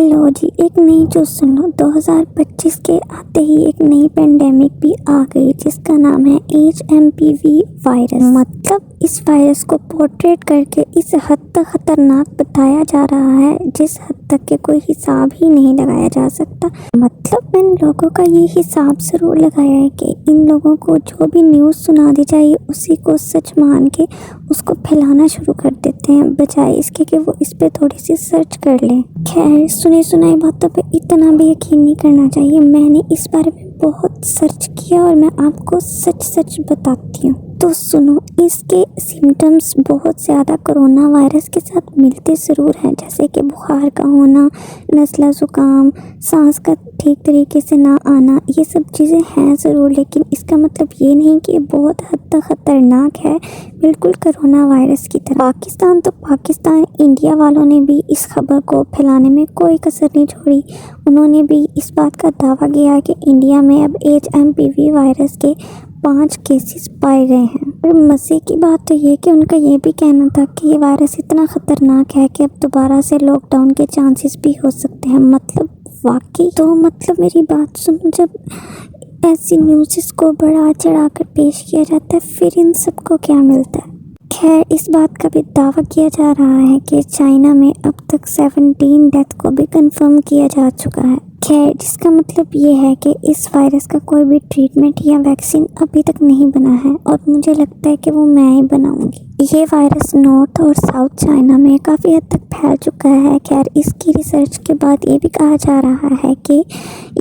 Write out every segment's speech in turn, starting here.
लो जी, एक नई चीज़ सुन लो। 2025 के आते ही एक नई पेंडेमिक भी आ गई जिसका नाम है HMPV वायरस। मतलब इस वायरस को पोर्ट्रेट करके इस हद तक खतरनाक बताया जा रहा है जिस हद तक के कोई हिसाब ही नहीं लगाया जा सकता। मतलब इन लोगों का ये हिसाब जरूर लगाया है कि इन लोगों को जो भी न्यूज़ सुना दी जाए उसी को सच मान के उसको फैलाना शुरू कर देते हैं, बजाय इसके कि वो इस पे थोड़ी सी सर्च कर लें। खैर, सुनी सुनाई बातों पे इतना भी यकीन नहीं करना चाहिए। मैंने इस बारे में बहुत सर्च किया और मैं आपको सच सच बताती हूँ। तो सुनो, इसके सिम्टम्स बहुत ज़्यादा कोरोना वायरस के साथ मिलते ज़रूर हैं, जैसे कि बुखार का होना, नज़ला ज़ुकाम, सांस का ठीक तरीके से ना आना, ये सब चीज़ें हैं ज़रूर, लेकिन इसका मतलब ये नहीं कि बहुत हद तक ख़तरनाक है, बिल्कुल कोरोना वायरस की तरह। पाकिस्तान तो पाकिस्तान, इंडिया वालों ने भी इस खबर को फैलाने में कोई कसर नहीं छोड़ी। उन्होंने भी इस बात का दावा किया कि इंडिया में अब HMPV वायरस के 5 केसेस पाए गए हैं। और मज़े की बात तो ये कि उनका ये भी कहना था कि ये वायरस इतना ख़तरनाक है कि अब दोबारा से लॉकडाउन के चांसेस भी हो सकते हैं। मतलब वाकई तो मतलब मेरी बात सुनो, जब ऐसी न्यूज़ को बढ़ा चढ़ा कर पेश किया जाता है फिर इन सबको क्या मिलता है। खैर, इस बात का भी दावा किया जा रहा है कि चाइना में अब तक 17 डेथ को भी कंफर्म किया जा चुका है। खैर, जिसका मतलब ये है कि इस वायरस का कोई भी ट्रीटमेंट या वैक्सीन अभी तक नहीं बना है और मुझे लगता है कि वो मैं ही बनाऊंगी। ये वायरस नॉर्थ और साउथ चाइना में काफ़ी हद तक फैल चुका है। खैर, इसकी रिसर्च के बाद ये भी कहा जा रहा है कि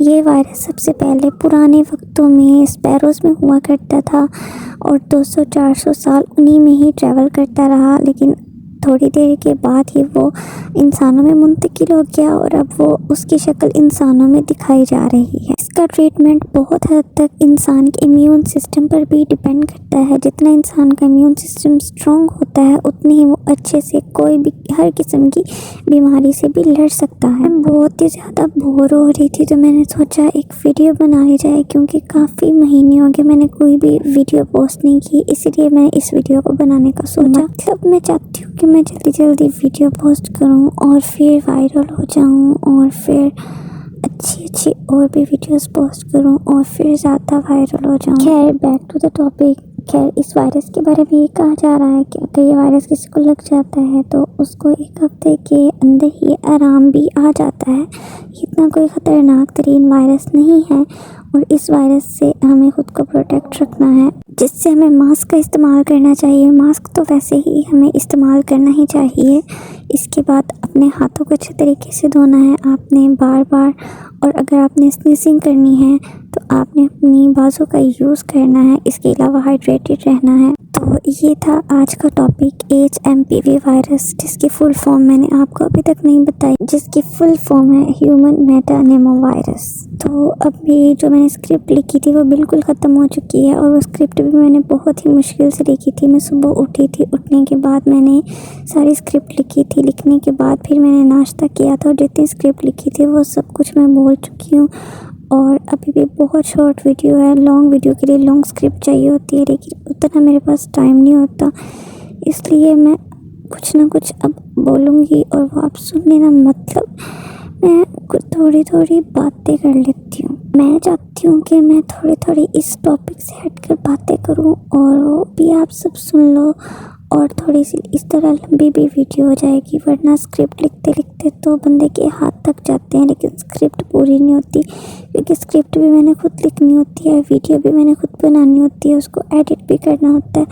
ये वायरस सबसे पहले पुराने वक्तों में स्पैरोज़ में हुआ करता था और 200-400 साल उन्हीं में ही ट्रैवल करता रहा, लेकिन थोड़ी देर के बाद ही वो इंसानों में मुंतकिल हो गया और अब वो उसकी शक्ल इंसानों में दिखाई जा रही है। इसका ट्रीटमेंट बहुत हद तक इंसान के इम्यून सिस्टम पर भी डिपेंड करता है। जितना इंसान का इम्यून सिस्टम स्ट्रॉन्ग होता है उतनी ही वो अच्छे से कोई भी हर किस्म की बीमारी से भी लड़ सकता है। मैं बहुत ही ज़्यादा बोर हो रही थी तो मैंने सोचा एक वीडियो बना ली जाए, क्योंकि काफ़ी महीने हो गए मैंने कोई भी वीडियो पोस्ट नहीं की, इसीलिए मैं इस वीडियो को बनाने का सोचा। मतलब मैं चाहती हूँ कि मैं जल्दी जल्दी वीडियो पोस्ट करूँ और फिर वायरल हो जाऊँ और फिर अच्छी और भी वीडियोस पोस्ट करूँ और फिर ज़्यादा वायरल हो जाऊँ। खैर, बैक टू द टॉपिक। खैर, इस वायरस के बारे में ये कहा जा रहा है कि अगर ये वायरस किसी को लग जाता है तो उसको 1 हफ्ते के अंदर ही आराम भी आ जाता है। ये इतना कोई ख़तरनाक तरीन वायरस नहीं है और इस वायरस से हमें खुद को प्रोटेक्ट रखना है, जिससे हमें मास्क का इस्तेमाल करना चाहिए। मास्क तो वैसे ही हमें इस्तेमाल करना ही चाहिए। इसके बाद अपने हाथों को अच्छे तरीके से धोना है आपने बार बार, और अगर आपने स्नीजिंग करनी है तो आपने अपनी बाजू का यूज़ करना है। इसके अलावा हाइड्रेटेड रहना है। तो ये था आज का टॉपिक HMPV वायरस, जिसकी फुल फॉर्म मैंने आपको अभी तक नहीं बताई, जिसकी फुल फॉर्म है ह्यूमन मेटानेमो वायरस। तो अभी जो मैंने स्क्रिप्ट लिखी थी वो बिल्कुल ख़त्म हो चुकी है और वो स्क्रिप्ट भी मैंने बहुत ही मुश्किल से लिखी थी। मैं सुबह उठी थी, उठने के बाद मैंने सारी स्क्रिप्ट लिखी थी। लिखने के बाद फिर मैंने नाश्ता किया था और जितनी स्क्रिप्ट लिखी थी वो सब कुछ मैं बोल चुकी हूँ। और अभी भी बहुत शॉर्ट वीडियो है। लॉन्ग वीडियो के लिए लॉन्ग स्क्रिप्ट चाहिए होती है, लेकिन उतना मेरे पास टाइम नहीं होता, इसलिए मैं कुछ ना कुछ अब बोलूँगी और वो आप सुन लेना। मतलब मैं कुछ थोड़ी थोड़ी बातें कर लेती हूँ। मैं चाहती हूँ कि मैं थोड़ी थोड़ी इस टॉपिक से हटकर बातें करूँ और वो भी आप सब सुन लो, और थोड़ी सी इस तरह लंबी भी वीडियो हो जाएगी। वरना स्क्रिप्ट लिखते लिखते तो बंदे के हाथ थक जाते हैं, लेकिन स्क्रिप्ट पूरी नहीं होती, क्योंकि स्क्रिप्ट भी मैंने खुद लिखनी होती है, वीडियो भी मैंने खुद बनानी होती है, उसको एडिट भी करना होता है,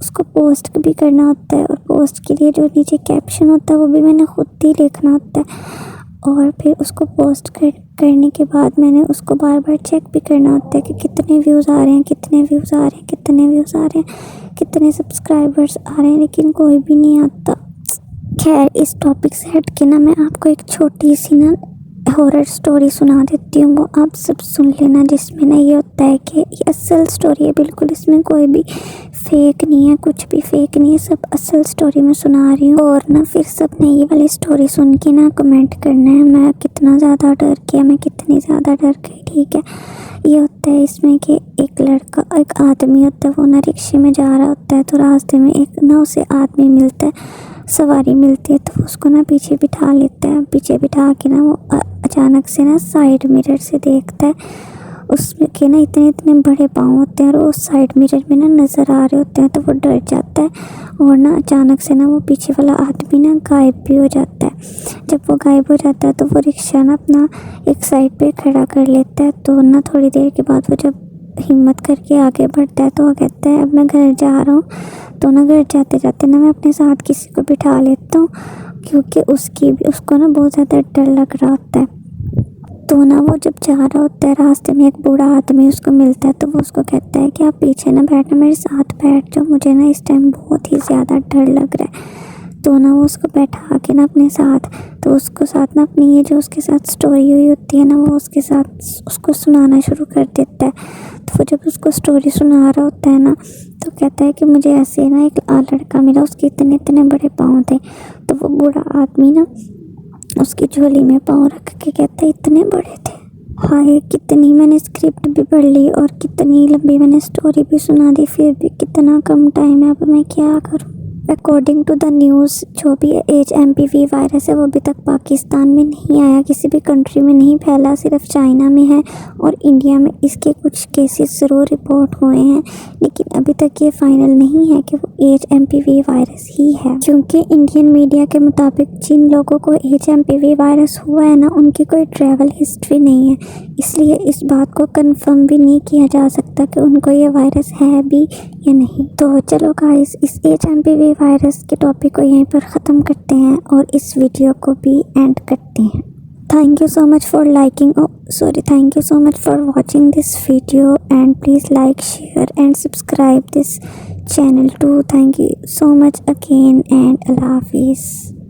उसको पोस्ट भी करना होता है, और पोस्ट के लिए जो नीचे कैप्शन होता है वो भी मैंने खुद ही लिखना होता है। और फिर उसको पोस्ट करने के बाद मैंने उसको बार बार चेक भी करना होता है कि कितने व्यूज़ आ रहे हैं, कितने व्यूज़ आ रहे हैं, कितने व्यूज़ आ रहे हैं, कितने सब्सक्राइबर्स आ रहे हैं, लेकिन कोई भी नहीं आता। खैर, इस टॉपिक से हट के ना मैं आपको एक छोटी सी ना हॉरर स्टोरी सुना देती हूँ, वो आप सब सुन लेना। जिसमें ना ये होता है कि ये असल स्टोरी है बिल्कुल, इसमें कोई भी फेक नहीं है, कुछ भी फेक नहीं है, सब असल स्टोरी में सुना रही हूँ। और ना फिर सब ने ये वाली स्टोरी सुन के ना कमेंट करना है मैं कितना ज़्यादा डर गया, मैं कितनी ज़्यादा डर गई, ठीक है। ये होता है इसमें कि एक आदमी होता है, वो ना रिक्शे में जा रहा होता है तो रास्ते में एक ना उसे आदमी मिलता है। सवारी मिलती है तो वो उसको ना पीछे बिठा लेता है। पीछे बिठा के ना वो अचानक से ना साइड मिरर से देखता है, उसके ना इतने इतने बड़े पाँव होते हैं और वो साइड मिरर में ना नज़र आ रहे होते हैं। तो वो डर जाता है और ना अचानक से ना वो पीछे वाला आदमी ना गायब भी हो जाता है। जब वो गायब हो जाता है तो वो रिक्शा ना अपना एक साइड पे खड़ा कर लेता है। तो ना थोड़ी देर के बाद वो जब हिम्मत करके आगे बढ़ता है तो वो कहता है अब मैं घर जा रहा हूँ। तो ना घर जाते जाते ना मैं अपने साथ किसी को बिठा लेता हूँ, क्योंकि उसको ना बहुत ज़्यादा डर लग रहा होता है। तो ना वो जब जा रहा होता है रास्ते में एक बूढ़ा आदमी उसको मिलता है तो वो उसको कहता है कि आप पीछे ना बैठना, मेरे साथ बैठ जाओ, मुझे ना इस टाइम बहुत ही ज़्यादा डर लग रहा है। तो ना वो उसको बैठा के ना अपने साथ, तो उसको साथ ना अपनी ये जो उसके साथ स्टोरी हुई होती है ना वो उसके साथ उसको सुनाना शुरू कर देता है। तो वो जब उसको स्टोरी सुना रहा होता है ना तो कहता है कि मुझे ऐसे ना एक लड़का मिला, उसके इतने इतने बड़े पाँव थे। तो वो बूढ़ा आदमी ना उसकी झोली में पाँव रख के कहता है इतने बड़े थे। हाय, कितनी मैंने स्क्रिप्ट भी पढ़ ली और कितनी लंबी मैंने स्टोरी भी सुना दी, फिर भी कितना कम टाइम है, अब मैं क्या करूं। अकॉर्डिंग टू द न्यूज़ जो भी HMPV वायरस है वो अभी तक पाकिस्तान में नहीं आया, किसी भी कंट्री में नहीं फैला, सिर्फ चाइना में है और इंडिया में इसके कुछ केसेस ज़रूर रिपोर्ट हुए हैं, लेकिन अभी तक ये फाइनल नहीं है कि वो HMPV वायरस ही है। क्योंकि इंडियन मीडिया के मुताबिक जिन लोगों को HMPV वायरस हुआ है ना उनकी कोई ट्रैवल हिस्ट्री नहीं है, इसलिए इस बात को कंफर्म भी नहीं किया जा सकता कि उनको ये वायरस है भी या नहीं। तो चलो गाइस, इस HMPV वायरस के टॉपिक को यहीं पर ख़त्म करते हैं और इस वीडियो को भी एंड करते हैं। Thank you so much for thank you so much for watching this video, and please like, share and subscribe this channel too. Thank you so much again and Allah Hafiz.